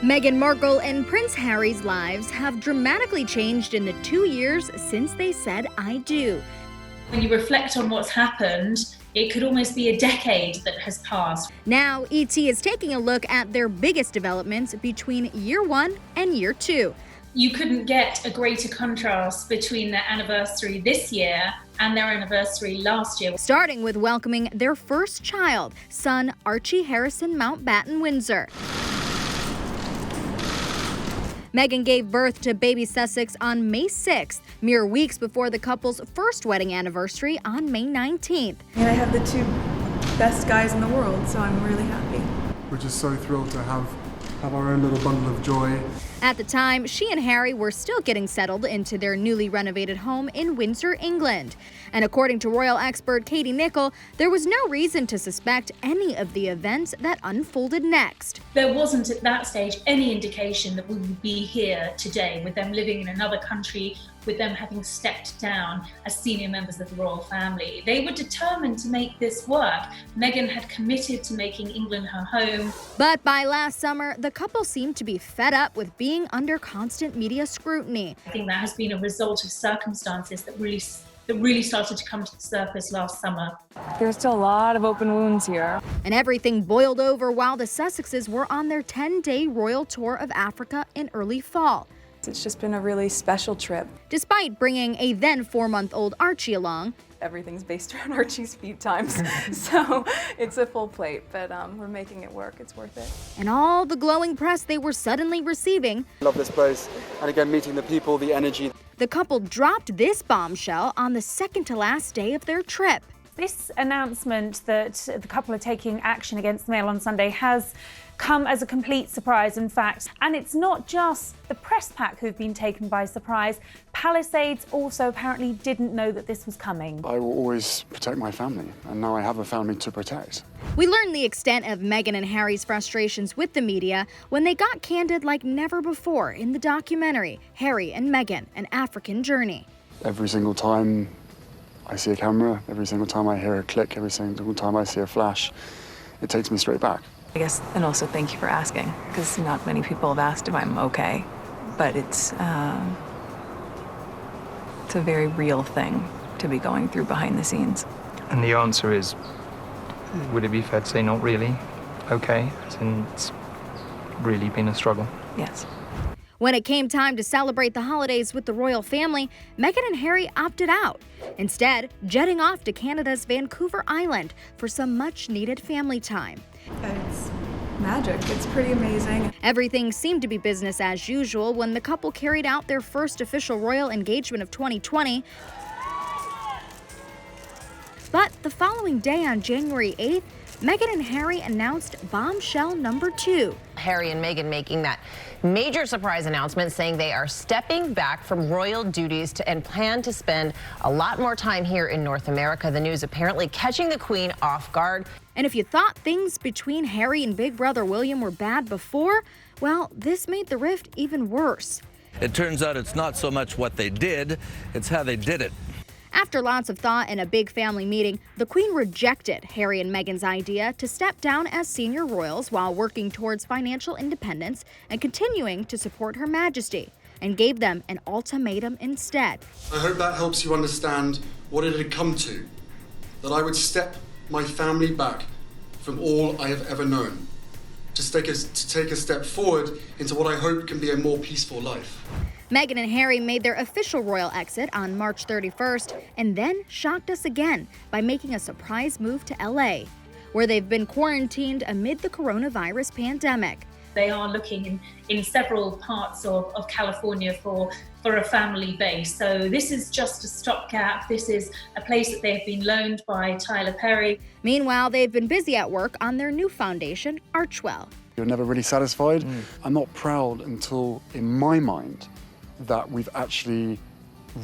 Meghan Markle and Prince Harry's lives have dramatically changed in the 2 years since they said "I do." When you reflect on what's happened, it could almost be a decade that has passed. Now, ET is taking a look at their biggest developments between year 1 and year 2. You couldn't get a greater contrast between their anniversary this year and their anniversary last year. Starting with welcoming their first child, son Archie Harrison Mountbatten Windsor. Meghan gave birth to baby Sussex on May 6th, mere weeks before the couple's first wedding anniversary on May 19th. And I have the two best guys in the world, so I'm really happy. We're just so thrilled to have our own little bundle of joy. At the time, she and Harry were still getting settled into their newly renovated home in Windsor, England. And according to royal expert Katie Nicholl, there was no reason to suspect any of the events that unfolded next. There wasn't at that stage any indication that we would be here today with them living in another country, with them having stepped down as senior members of the royal family. They were determined to make this work. Meghan had committed to making England her home. But by last summer, the couple seemed to be fed up with being under constant media scrutiny. I think that has been a result of circumstances that really started to come to the surface last summer. There's still a lot of open wounds here. And everything boiled over while the Sussexes were on their 10-day royal tour of Africa in early fall. It's just been a really special trip. Despite bringing a then 4-month-old Archie along, Everything's based around Archie's feed times, so it's a full plate, but we're making it work. It's worth it. and all the glowing press they were suddenly receiving, Love this place, and again, meeting the people, the energy. the couple dropped this bombshell on the second-to-last day of their trip. This announcement that the couple are taking action against the Mail on Sunday has come as a complete surprise, in fact. And it's not just the press pack who've been taken by surprise. Palisades also apparently didn't know that this was coming. I will always protect my family, and now I have a family to protect. We learned the extent of Meghan and Harry's frustrations with the media when they got candid like never before in the documentary, Harry and Meghan, An African Journey. Every single time I see a camera, every single time I hear a click, every single time I see a flash, it takes me straight back. I guess, and also thank you for asking, because not many people have asked if I'm okay, but it's a very real thing to be going through behind the scenes. And the answer is, would it be fair to say not really okay, as in it's really been a struggle? Yes. When it came time to celebrate the holidays with the royal family, Meghan and Harry opted out, instead jetting off to Canada's Vancouver Island for some much-needed family time. It's magic. It's pretty amazing. Everything seemed to be business as usual when the couple carried out their first official royal engagement of 2020. But the following day on January 8th, Meghan and Harry announced bombshell number 2. Harry and Meghan making that major surprise announcement saying they are stepping back from royal duties and plan to spend a lot more time here in North America. The news apparently catching the Queen off guard. And if you thought things between Harry and Big Brother William were bad before, well, this made the rift even worse. It turns out it's not so much what they did, it's how they did it. After lots of thought and a big family meeting, the Queen rejected Harry and Meghan's idea to step down as senior royals while working towards financial independence and continuing to support Her Majesty, and gave them an ultimatum instead. I hope that helps you understand what it had come to, that I would step my family back from all I have ever known, to take a step forward into what I hope can be a more peaceful life. Meghan and Harry made their official royal exit on March 31st and then shocked us again by making a surprise move to LA, where they've been quarantined amid the coronavirus pandemic. They are looking in several parts of California for a family base. So this is just a stopgap. This is a place that they have been loaned by Tyler Perry. Meanwhile, they've been busy at work on their new foundation, Archwell. You're never really satisfied. I'm not proud until, in my mind, that we've actually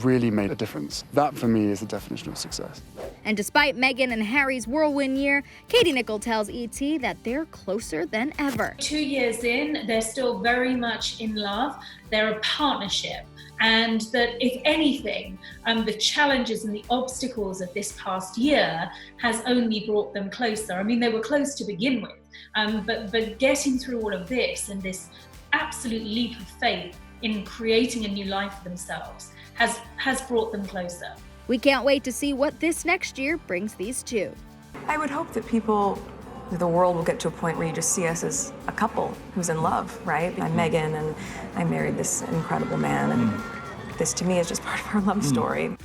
really made a difference. That, for me, is the definition of success. And despite Meghan and Harry's whirlwind year, Katie Nicholl tells ET that they're closer than ever. 2 years in, they're still very much in love. They're a partnership. And that, if anything, the challenges and the obstacles of this past year has only brought them closer. I mean, they were close to begin with, but getting through all of this and this absolute leap of faith in creating a new life for themselves has brought them closer. We can't wait to see what this next year brings these two. I would hope that the world will get to a point where you just see us as a couple who's in love, right? I'm Meghan and I married this incredible man, and this to me is just part of our love story.